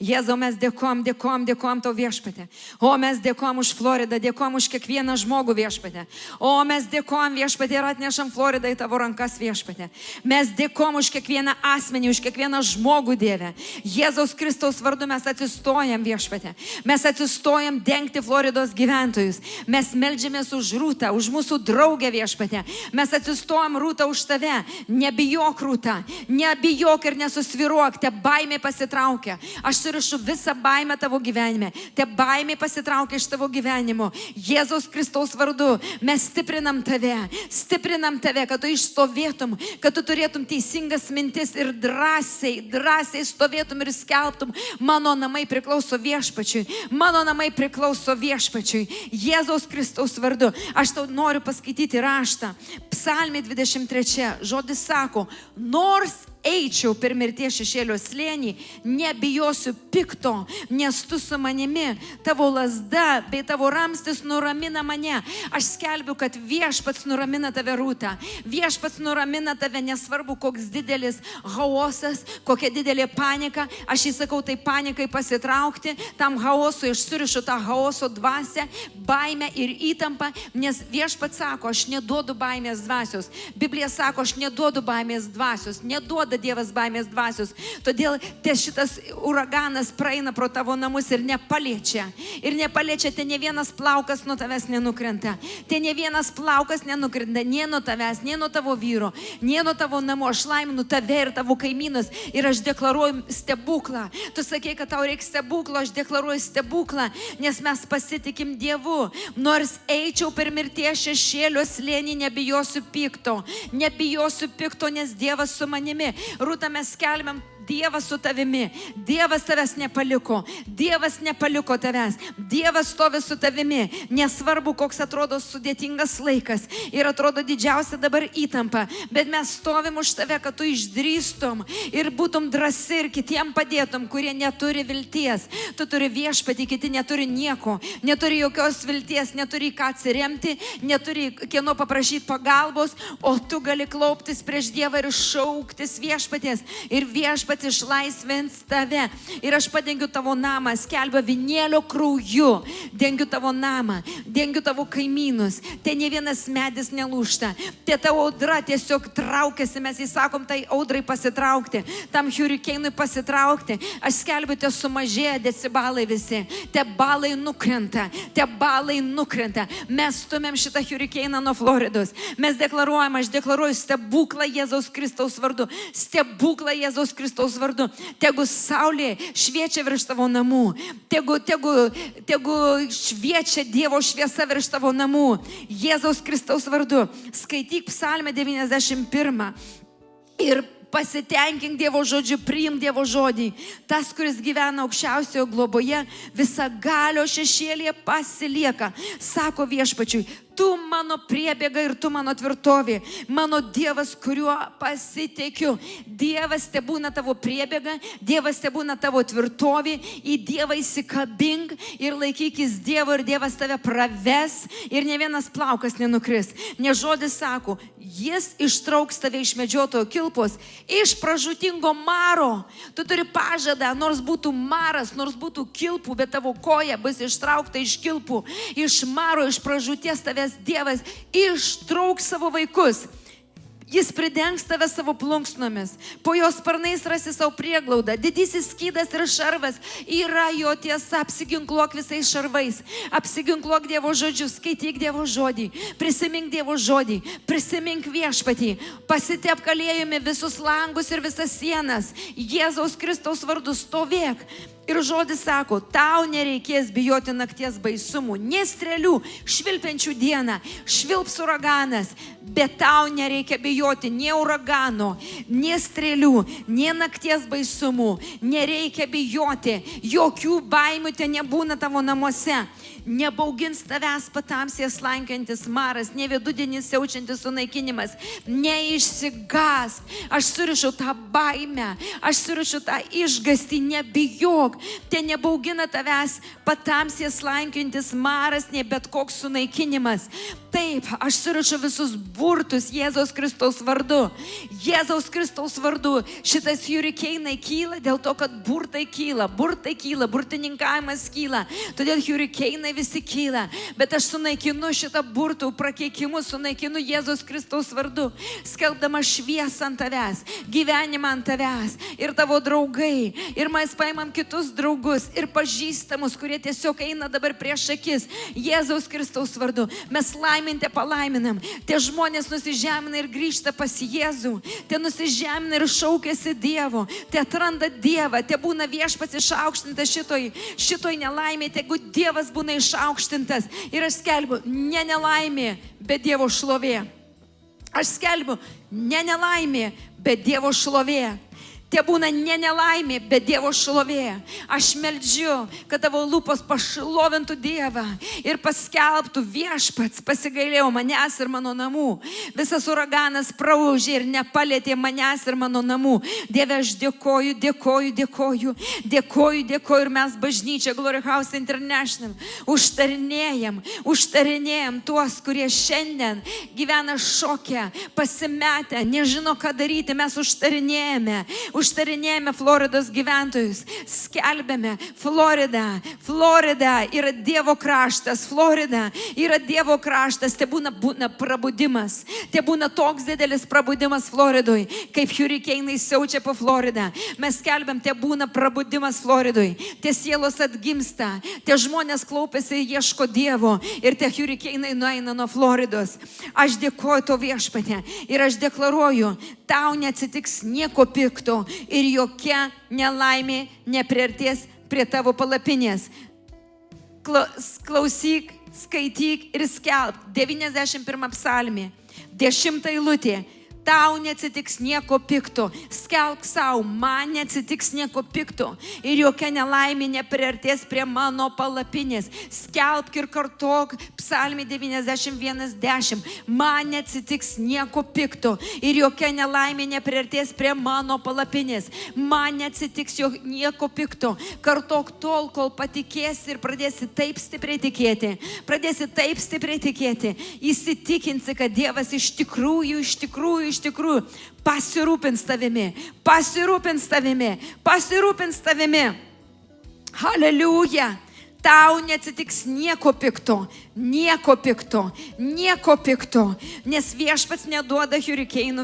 Jėzau, mes dėkojam tau viešpatė. O mes dėkojam už Floridą, dėkojam už kiekvieną žmogų viešpatė. O mes dėkojam viešpatė ir atnešam Floridą į tavo rankas viešpatė. Mes dėkojam už kiekvieną asmenį, už kiekvieną žmogų, Dieve. Jėzaus Kristaus vardu mes atsistojam viešpatė. Mes atsistojam dengti Floridos gyventojus. Mes meldžiamės už Rūtą, už mūsų draugę viešpatė. Mes atsistojam Rūtą už tave. Nebijok Rūta, nebijok ir nesusviruok, te baimė pasitraukia. Aš surišu visą baimę tavo gyvenime. Te baimė pasitraukia iš tavo gyvenimo. Jėzaus Kristaus vardu mes stiprinam tave, kad tu išstovėtum, kad tu turėtum teisingas mintis ir drąsiai stovėtum ir skelbtum, mano namai priklauso viešpačiui, mano namai priklauso viešpačiui. Jėzaus Kristaus vardu. Aš tau noriu paskaityti raštą. Psalmė 23. Žodis sako, nors eičiau per mirties šešėlio slėnį, nebijosiu pikto, nes tu su manimi, tavo lazda bei tavo ramstis nuramina mane. Aš skelbiu, kad viešpats nuramina tave Rūta. Viešpats nuramina tave, nesvarbu, koks didelis chaosas, kokia didelė panika. Aš įsakau tai panikai pasitraukti, tam chaosui aš surišu tą chaoso dvasią, baimę ir įtampą, nes viešpats sako, aš neduodu baimės dvasios. Biblija sako, aš neduodu baimės dvasios, neduoda Dievas baimės dvasios. Todėl šitas uraganas praeina pro tavo namus ir nepaliečia. Ir nepaliečia, te ne vienas plaukas nuo tavęs nenukrenta. Te ne vienas plaukas nenukrenta, nie nuo tavęs, nie nuo tavo vyro, nie nuo tavo namų. Aš laiminu tave ir tavo kaimynus ir aš deklaruoju stebuklą. Tu sakei, kad tau reikia stebuklo, aš deklaruoju stebuklą, nes mes pasitikim Dievu. Nors eičiau per mirties šešėlio slėnį, nebijosiu pikto, nes Dievas su manimi. Rūta, mes skelbiam, Dievas su tavimi. Dievas tavęs nepaliko. Dievas nepaliko tavęs. Dievas stovi su tavimi. Nesvarbu, koks atrodo sudėtingas laikas ir atrodo didžiausia dabar įtampa, bet mes stovim už tave, kad tu išdrįstum ir būtum drąsi ir kitiem padėtum, kurie neturi vilties. Tu turi viešpatį, kiti neturi nieko, neturi jokios vilties, neturi ką atsiremti, neturi kieno paprašyti pagalbos, o tu gali klauptis prieš Dievą ir šauktis viešpaties. Ir viešpaties išlaisvins tave. Ir aš padengiu tavo namą, skelbiu avinėlio krauju, dengiu tavo namą, dengiu tavo kaimynus. Te ne vienas medis nelūžta. Te tavo audra tiesiog traukiasi, mes įsakom tai audrai pasitraukti, tam hurikeinui pasitraukti. Aš skelbiu, te sumažėja decibalai visi. Te balai nukrenta. Mes stumėm šitą hurikeiną nuo Floridos. Mes deklaruojam, aš deklaruoju stebuklą Jėzaus Kristaus vardu. Stebuklą Jėzaus Kristaus vardu. Tegu saulė šviečia virš tavo namų. Tegu šviečia Dievo šviesa virš tavo namų. Jėzaus Kristaus vardu. Skaityk Psalmę 91 ir pasitenkink Dievo žodžiu, priim Dievo žodį. Tas, kuris gyvena aukščiausiojo globoje, visagalio šešėlyje pasilieka. Sako viešpačiui, tu mano priebėga ir tu mano tvirtovė, mano Dievas, kuriuo pasitikiu. Dievas te būna tavo priebėga, Dievas te būna tavo tvirtovė, į Dievą įsikabink ir laikykis Dievo ir Dievas tave praves ir ne vienas plaukas nenukris. Nes žodis sako, jis ištrauks tave iš medžiotojo kilpos, iš pražūtingo maro. Tu turi pažadą, nors būtų maras, nors būtų kilpų, bet tavo koja bus ištraukta iš kilpų, iš maro, iš pražūties tave Dievas ištrauks savo vaikus. Jis pridengs tave savo plunksnomis. Po jos sparnais rasi savo prieglaudą. Didysis skydas ir šarvas yra jo tiesa. Apsiginkluok visais šarvais. Apsiginkluok Dievo žodžiu. Skaityk Dievo žodį. Prisimink Dievo žodį. Prisimink viešpatį. Pasitepk aliejumi visus langus ir visas sienas. Jėzaus Kristaus vardu stovėk. Ir žodis sako, tau nereikės bijoti nakties baisumų, ne strėlių, švilpiančių dieną, švilps uraganas, bet tau nereikia bijoti nie uragano, nie strėlių, nie nakties baisumų, nereikia bijoti, jokių baimių te nebūna tavo namuose. Nebaugins tavęs patamsėje slankiantis maras, ne vidudienis siaučiantis sunaikinimas, neišsigąsk. Aš surišu tą baimę, aš surišu tą išgąstį, nebijok. nebijok, te nebaugina tavęs patamsė slankiojantis maras, ne bet koks sunaikinimas. Taip, aš surišu visus burtus Jėzaus Kristaus vardu. Jėzaus Kristaus vardu šitas hurrikanai kyla dėl to, kad burtai kyla, burtininkavimas kyla. Todėl hurrikanai visi kyla. Bet aš sunaikinu šitą burtų prakeikimus, sunaikinu Jėzaus Kristaus vardu, skelbdama šviesą ant tavęs, gyvenimą ant tavęs ir tavo draugai. Ir mes paimam kitus draugus ir pažįstamus, kurie tiesiog eina dabar prieš akis Jėzaus Kristaus vardu. Mes palaiminam. Tie žmonės nusižemina ir grįžta pas Jėzų. Tie nusižemina ir šaukiasi Dievo. Tie atranda Dievą. Tie būna viešpats išaukštintas šitoj nelaimė. Tegu Dievas būna išaukštintas. Ir aš skelbiu, ne nelaimė, bet Dievo šlovė. Aš skelbiu, ne nelaimė, bet Dievo šlovė. Tie būna ne nelaimė, bet Dievo šlovė. Aš meldžiu, kad tavo lūpos pašlovintų Dievą ir paskelbtų viešpats pasigailėjo manęs ir mano namų. Visas uraganas praūžė ir nepalėtė manęs ir mano namų. Dieve, aš dėkoju ir mes bažnyčia Glory House International užtarinėjam tuos, kurie šiandien gyvena šoke, pasimetę, nežino ką daryti. Mes užtarinėjame Floridos gyventojus, skelbėme, Florida yra Dievo kraštas, Florida yra Dievo kraštas, te būna prabudimas, te būna toks didelis prabudimas Floridoj, kaip hurrikanai siaučia po Floridą. Mes skelbėm, te būna prabudimas Floridoj, te sielos atgimsta, te žmonės klaupiasi, ieško Dievo ir te hurrikanai nueina nuo Floridos. Aš dėkoju to viešpatė ir aš deklaruoju, tau neatsitiks nieko pikto ir jokia nelaimė nepriartės prie tavo palapinės. Klausyk, skaityk ir skelb. 91 psalmė, 10 eilutė. Tau neatsitiks nieko pikto. Skelbk savo, man neatsitiks nieko pikto ir jokia nelaimė nepriartės prie mano palapinės. Skelbk ir kartok psalmė 91:10. Man neatsitiks nieko pikto ir jokia nelaimė nepriartės prie mano palapinės. Man neatsitiks nieko pikto. Kartok tol, kol patikėsi ir pradėsi taip stipriai tikėti. Įsitikinsi, kad Dievas iš tikrųjų pasirūpins tavimi. Haleliuja. Tau neatsitiks nieko pikto, nes viešpats neduoda hurrikanų,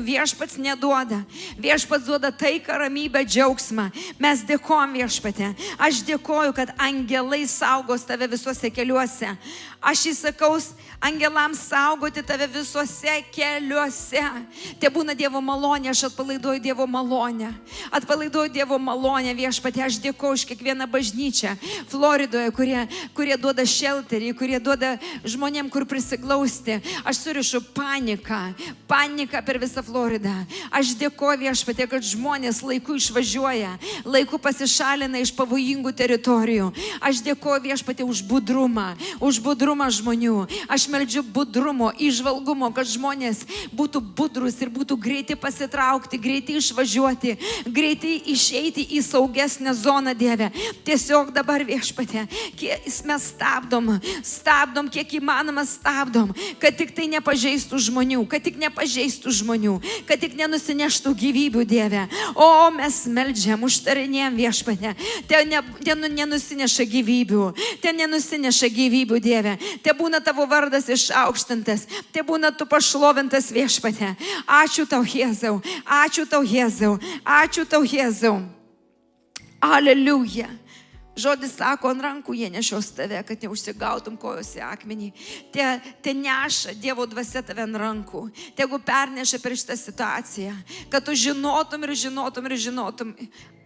viešpats duoda taiką, ramybę, džiaugsmą. Mes dėkojam viešpatė, aš dėkoju, kad angelai saugos tave visuose keliuose. Aš įsakau angelams saugoti tave visuose keliuose. Te būna Dievo malonė, aš atpalaiduoju Dievo malonę viešpatė. Aš dėkoju už kiekvieną bažnyčią Floridoje, kurie duoda shelterį, kurie duoda žmonėm, kur prisiglausti. Aš surišu paniką per visą Floridą. Aš dėkoju viešpatė, kad žmonės laiku išvažiuoja, laiku pasišalina iš pavojingų teritorijų. Aš dėkoju viešpatė už budrumą žmonių. Aš meldžiu budrumo, įžvalgumo, kad žmonės būtų budrus ir būtų greiti pasitraukti, greiti išvažiuoti, greiti išeiti į saugesnę zoną, Dieve. Tiesiog dabar viešpatė, mes stabdom, kiek įmanoma stabdom, kad tik tai nepažeistų žmonių, kad tik nenusineštų gyvybių, Dieve. O mes meldžiam, užtarinėjam viešpatė, nenusineša gyvybių, Dieve. Te būna tavo vardas išaukštintas, te būna tu pašlovintas viešpatė. Ačiū tau, Jėzau. Aleliuja. Žodis sako, ant rankų jie nešios tave, kad neužsigautum kojose akmenį. Te neša Dievo dvasia tave ant rankų. Tegu perneša per šitą situaciją, kad tu žinotum.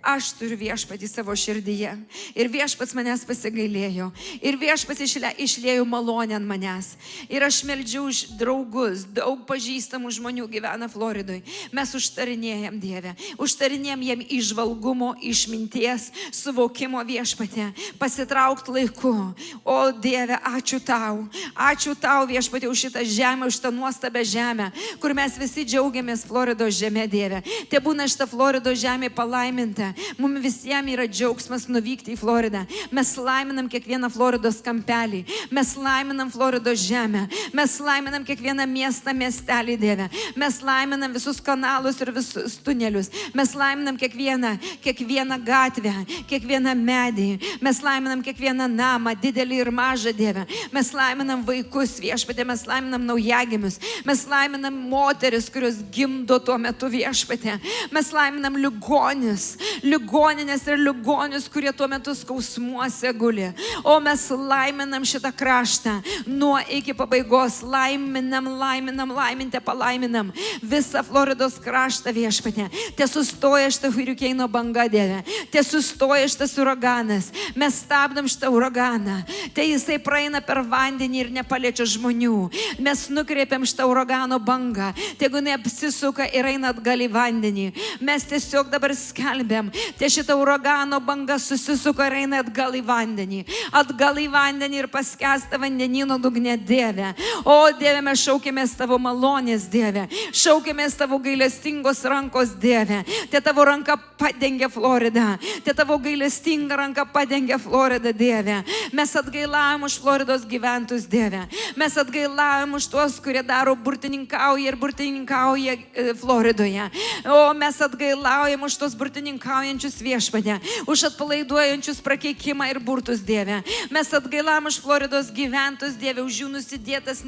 Aš turiu viešpatį savo širdyje. Ir viešpats manęs pasigailėjo. Ir viešpats išlėjo malonę ant manęs. Ir aš meldžiu už draugus, daug pažįstamų žmonių gyvena Floridoj. Mes užtarinėjam Dievę. Užtarinėjam jiem įžvalgumo, išminties, suvokimo viešpatė. Pasitraukt laiku. O Dieve, ačiū tau viešpatė už šitą žemę, už tą nuostabę žemę, kur mes visi džiaugiamės Floridos žemė, Dieve. Te būna šitą Floridos žemė palaiminta. Mums visiems yra džiaugsmas nuvykti į Floridą. Mes laiminam kiekvieną Floridos kampelį. Mes laiminam Floridos žemę. Mes laiminam kiekvieną miestą, miestelį, Dieve. Mes laiminam visus kanalus ir visus tunelius. Mes laiminam kiekvieną gatvę, kiekvieną medį. Mes laiminam kiekvieną namą, didelį ir mažą, Dieve. Mes laiminam vaikus, Viešpatie, mes laiminam naujagimius. Mes laiminam moteris, kurios gimdo tuo metu, Viešpatie. Mes laiminam ligoninės ir ligonius, kurie tuo metu skausmuose guli. O mes laiminam šitą kraštą nuo iki pabaigos. Laiminam, palaiminam visą Floridos kraštą, Viešpatie. Te sustoja šitą hurikeino banga, Dieve. Te sustoja šitas uraganas. Mes stabdom šitą uraganą. Te jisai praeina per vandenį ir nepaliečia žmonių. Mes nukreipiam šitą uragano bangą. Tegu neapsisuka ir eina atgal į vandenį. Mes tiesiog dabar skelbiam. Te šitą uragano banga susisuka ir eina atgal į vandenį. Atgal į vandenį ir paskęsta vandenino dugne, Dieve. O Dieve, mes šaukėmės tavo malonės, Dieve. Šaukėmės tavo gailestingos rankos, Dieve. Te tavo ranka padengia Floridą. Te tavo gailestinga ranka padengia Floridą, Dieve. Mes atgailavom už Floridos gyventus, Dieve. Mes atgailavom už tuos, kurie daro burtininkauja Floridoje. O mes atgailaujam už tuos burtininkaujančius, Viešpatie. Už atpalaiduojančius prakeikimą ir burtus, Dieve. Mes atgailavom už Floridos gyventus, Dieve, už jų nusidėtas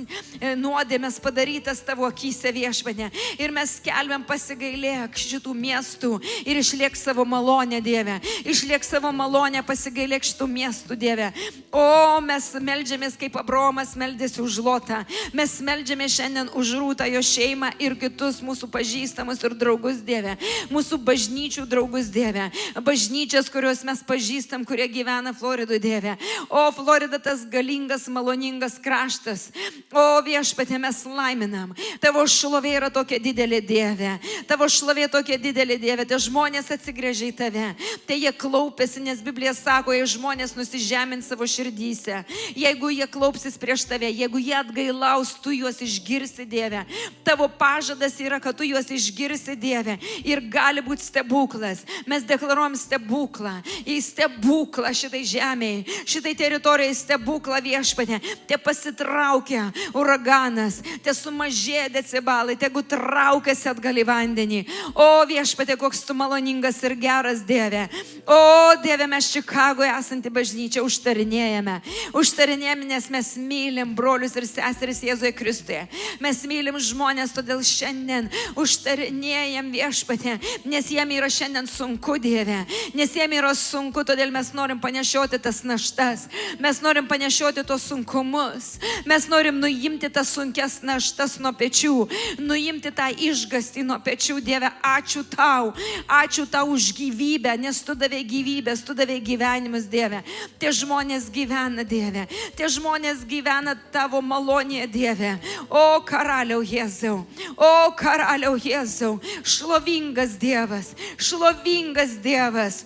nuodėmes padarytas tavo akyse, Viešpatie. Ir mes skelbiam, pasigailėk šitų miestų ir išliek savo malonę, Dieve. Išliek savo malonę, pasigailėk šitų miestų, Dieve. O mes meldžiamės, kaip Abraomas meldėsi už Lotą. Mes meldžiamės šiandien už Rūtą, jo šeimą ir kitus mūsų pažįstamus ir draugus, Dieve. Mūsų bažnyčių draugus, Dieve. Bažnyčias, kuriuos mes pažįstam, kurie gyvena Floridoje, Dieve. O Florida tas galingas, maloningas kraštas. O Viešpatie, mes laiminam. Tavo šlovė yra tokia didelė, Dieve. Tavo šlovė tokia didelė, Dieve. Tie žmonės atsigręžia į tave. Tai jie klaupėsi, nes Biblija sako, jei žmonės nusižemins savo širdyse. Jeigu jie klaupsis prieš tave, jeigu jie atgailaus, tu juos išgirsi, Dieve. Tavo pažadas yra, kad tu juos išgirsi, Dieve. Ir gali būti stebuklas. Mes deklaruojam stebuklą. Į stebuklą šitai žemėje, šitai teritorijai stebuklą, Viešpatie. Te pasitraukia uraganas, te sumažėja decibalai, tegu traukiasi atgal į vandenį. O Viešpatie, koks tu maloningas ir geras, Dieve. O Dieve, mes Čikagoje esantį bažnyčią užtarinėjame. Užtarinėjame, nes mes mylim brolius ir seseris Jėzuje Kristuje. Mes mylim žmonės, todėl šiandien užtarinėjam, Viešpatie, nes jiem yra šiandien sunku, Dieve. Nes jiem yra sunku, todėl mes norim panešioti tas naštas. Mes norim panešioti tos sunkumus. Mes norim nuimti tas sunkes naštas nuo pečių. Nuimti tą išgąstį nuo pečių, Dieve. Ačiū tau. Ačiū tau už gyvybę, nes tu davė gyvybės, tu davė gyvenimus, Dieve. Tie žmonės gyvena, Dieve. Tie žmonės gyvena tavo malonėje, Dieve. O karaliau Jėzau. O karaliau Jėzau. Šlovingas Dievas. Šlovingas Dievas.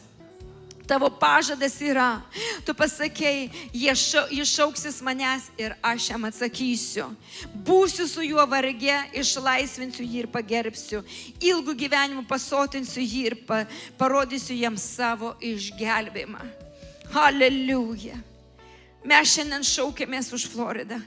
Tavo pažadas yra, tu pasakei, jis šauksis manęs ir aš jam atsakysiu. Būsiu su juo varge, išlaisvinsiu jį ir pagerbsiu. Ilgų gyvenimų pasotinsiu jį ir parodysiu jam savo išgelbėjimą. Haleliuja. Mes šiandien šaukėmės už Floridą.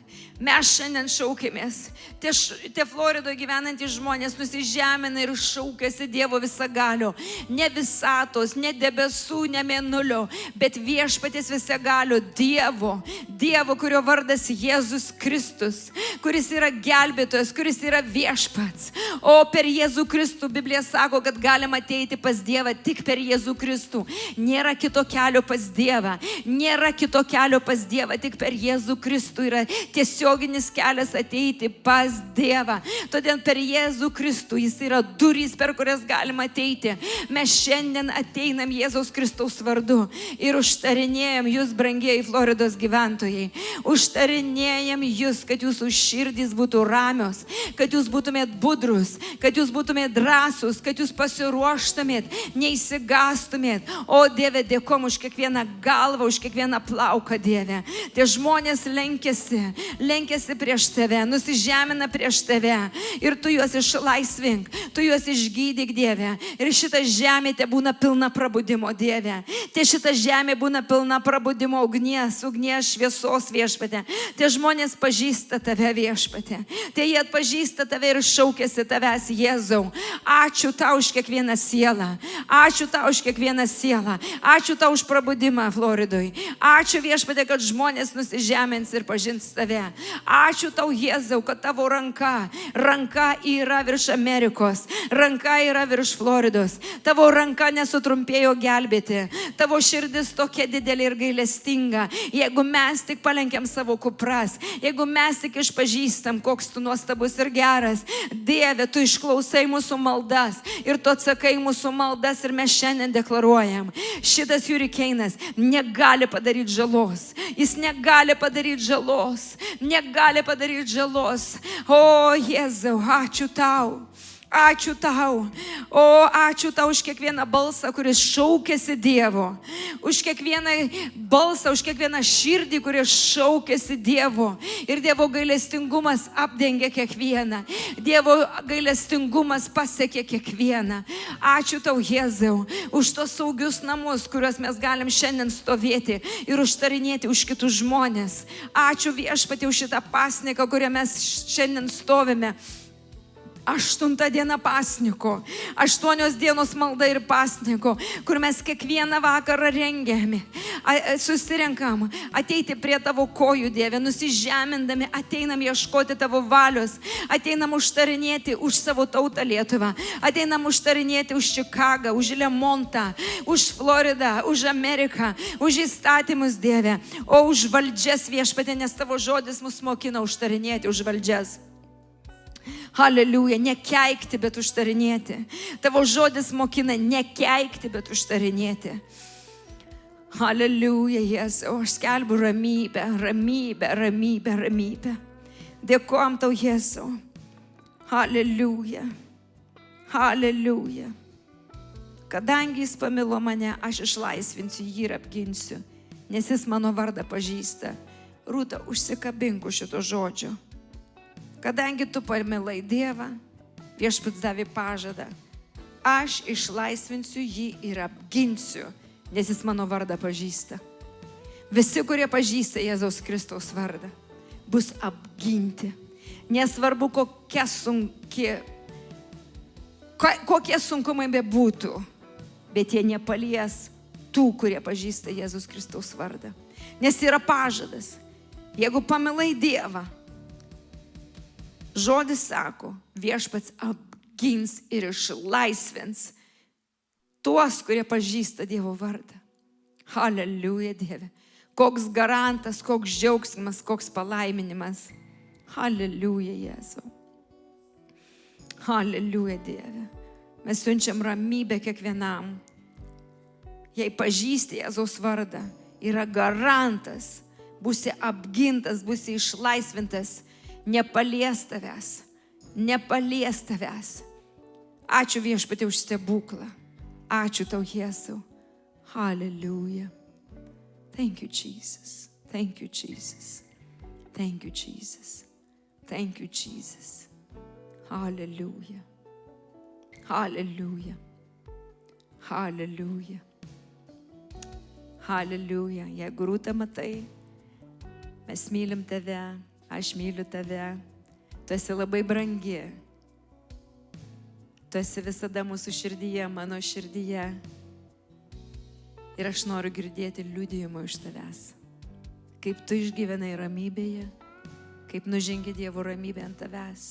Mes šiandien šaukėmės. Tie Floridoje gyvenantys žmonės nusižemina ir šaukėsi Dievo visagalio. Ne visatos, ne debesų, ne mėnulio, bet Viešpaties visagalio Dievo. Dievo, kurio vardas Jėzus Kristus, kuris yra gelbėtojas, kuris yra viešpats. O per Jėzų Kristų Biblija sako, kad galima ateiti pas Dievą tik per Jėzų Kristų. Nėra kito kelio pas Dievą. Nėra kito kelio pas Dievą, tik per Jėzų Kristų yra tiesioginis kelias ateiti pas Dievą. Todėl per Jėzų Kristų jis yra durys, per kurias galima ateiti. Mes šiandien ateinam Jėzaus Kristaus vardu ir užtarinėjam jūs, brangieji Floridos gyventojai. Užtarinėjam jūs, kad jūsų širdys būtų ramios, kad jūs būtumėt budrus, kad jūs būtumėt drąsus, kad jūs pasiruoštumėt, neįsigastumėt. O Dieve, dėkom už kiekvieną galvą, už kiekvieną plauką, Dieve. viešpatė. Tie žmonės lenkėsi prieš tave, nusižemina prieš tave ir tu juos išlaisvink, tu juos išgydyk, Dieve. Ir šita žemė te būna pilna prabudimo, Dieve. Te šita žemė būna pilna prabudimo ugnies šviesos, viešpatė. Tie žmonės pažįsta tave, viešpatė. Tie jie atpažįsta tave ir šaukėsi tavęs, Jėzau. Ačiū tau už kiekvieną sielą. Ačiū tau už kiekvieną sielą. Ačiū tau už prabudimą Floridoj. Ačiū, viešpatė, kad žmonės nusižemins ir pažins tave. Ačiū tau, Jėzau, kad tavo ranka yra virš Amerikos. Ranka yra virš Floridos. Tavo ranka nesutrumpėjo gelbėti. Tavo širdis tokia didelė ir gailestinga. Jeigu mes tik palenkiam savo kupras, jeigu mes tik išpažįstam, koks tu nuostabus ir geras, Dieve, tu išklausai mūsų maldas ir tu atsakai mūsų maldas ir mes šiandien deklaruojam. Šitas hurikeinas negali padaryti žalos. Jis negali padaryti žalos. Negali padaryti žalos. O, Jėzau, ačiū tau. Ačiū tau. O, ačiū tau už kiekvieną balsą, kuris šaukėsi Dievo. Už kiekvieną balsą, už kiekvieną širdį, kuris šaukėsi Dievo. Ir Dievo gailestingumas apdengia kiekvieną. Dievo gailestingumas pasiekė kiekvieną. Ačiū tau, Jėzau, už tos saugius namus, kuriuos mes galim šiandien stovėti ir užtarinėti už kitus žmonės. Ačiū, viešpatie, už šitą pasniką, kurią mes šiandien stovime. 8 diena pasniko, 8 dienos malda ir pasniko, kur mes kiekvieną vakarą rengiame, susirenkam, ateiti prie tavo kojų, Dieve, nusižemindami, ateinam ieškoti tavo valios, ateinam užtarinėti už savo tautą Lietuvą, ateinam užtarinėti už Čikagą, už Lemontą, už Floridą, už Ameriką, už įstatymus, Dieve, o už valdžias, viešpatie, nes tavo žodis mus mokina užtarinėti už valdžias. Haleliuja, nekeikti, bet užtarinėti. Tavo žodis mokina nekeikti, bet užtarinėti. Haleliuja, Jėzau, aš skelbiu ramybę, ramybę, ramybę, ramybę. Dėkojam tau, Jėzau. Haleliuja, haleliuja. Kadangi jis pamilo mane, aš išlaisvinsiu jį ir apginsiu, nes jis mano vardą pažįsta. Rūta, užsikabink už šito žodžio. Kadangi tu pamilai Dievą, viešpats davė pažadą. Aš išlaisvinsiu jį ir apginsiu, nes jis mano vardą pažįsta. Visi, kurie pažįsta Jėzaus Kristaus vardą, bus apginti. Nesvarbu, kokie sunkumai bebūtų, bet jie nepalies tų, kurie pažįsta Jėzaus Kristaus vardą. Nes yra pažadas. Jeigu pamilai Dievą, žodis sako, viešpats apgins ir išlaisvins tuos, kurie pažįsta Dievo vardą. Haleliuja, Dieve. Koks garantas, koks džiaugsmas, koks palaiminimas. Haleliuja, Jėzau. Haleliuja, Dieve. Mes siunčiam ramybę kiekvienam. Jei pažįsti Jėzaus vardą, yra garantas, būsi apgintas, būsi išlaisvintas. Nepalies tavęs, nepalies tavęs. Ačiū, viešpatie, už stebuklą. Ačiū tau, Jėzau. Hallelujah. Thank you, Jesus. Thank you, Jesus. Thank you, Jesus. Thank you, Jesus. Hallelujah. Hallelujah. Hallelujah. Hallelujah. Jeigu Rūta matai, mes mylim tave. Aš myliu tave, tu esi labai brangi, tu esi visada mūsų širdyje, mano širdyje ir aš noriu girdėti liudijimą iš tavęs, kaip tu išgyvenai ramybėje, kaip nužengi Dievo ramybė ant tavęs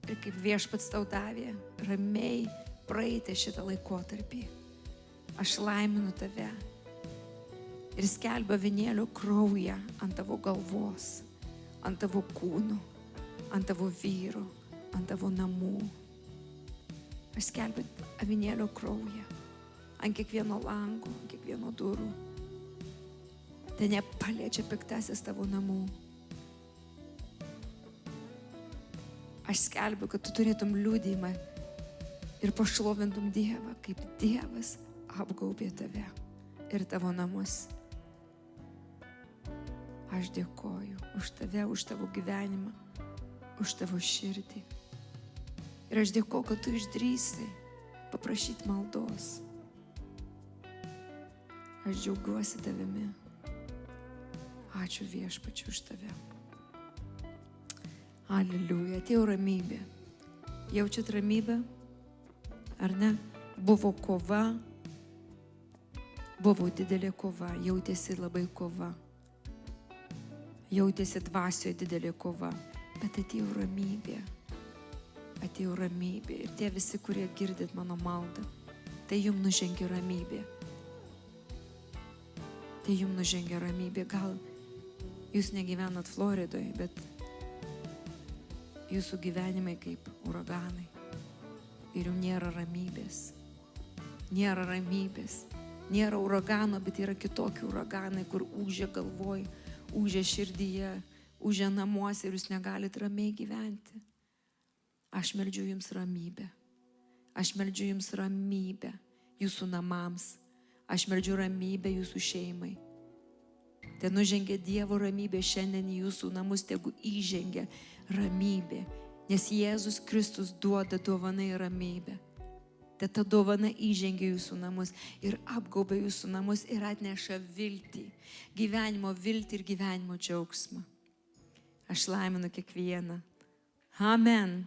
ir kaip viešpats tau davė ramiai praeiti šitą laikotarpį. Aš laiminu tave ir skelbiu avinėlio kraują ant tavo galvos, ant tavo kūnų, ant tavo vyrų, ant tavo namų. Aš skelbiu avinėlio kraują ant kiekvieno lango, ant kiekvieno durų. Tai nepaliečia piktasis tavo namų. Aš skelbiu, kad tu turėtum liudijimą ir pašlovintum Dievą, kaip Dievas apgaubė tave ir tavo namus. Aš dėkoju už tave, už tavo gyvenimą, už tavo širdį. Ir aš dėkoju, kad tu išdrįsai paprašyti maldos. Aš džiaugiuosi tavimi. Ačiū Viešpačiui už tave. Aleliuja, atėjo ramybė. Jaučiat ramybę? Ar ne? Buvo kova, buvo didelė kova, jautėsi labai kova. Jautėsi dvasioje didelė kova, bet atėjo ramybė. Atėjo ramybė. Ir tie visi, kurie girdit mano maldą, tai jums nužengia ramybė. Tai jums nužengia ramybė. Gal jūs negyvenat Floridoje, bet jūsų gyvenimai kaip uraganai. Ir jums nėra ramybės. Nėra ramybės. Nėra uragano, bet yra kitokie uraganai, kur ūžia galvoj, ūžia širdyje, ūžia namuose ir jūs negalit ramiai gyventi. Aš meldžiu jums ramybę. Aš meldžiu jums ramybę jūsų namams. Aš meldžiu ramybę jūsų šeimai. Te nužengia Dievo ramybė šiandien į jūsų namus, tegu įžengia ramybė. Nes Jėzus Kristus duoda dovanai ramybę. Te ta dovana įžengia jūsų namus ir apgaubia jūsų namus ir atneša viltį. Gyvenimo viltį ir gyvenimo džiaugsmą. Aš laiminu kiekvieną. Amen.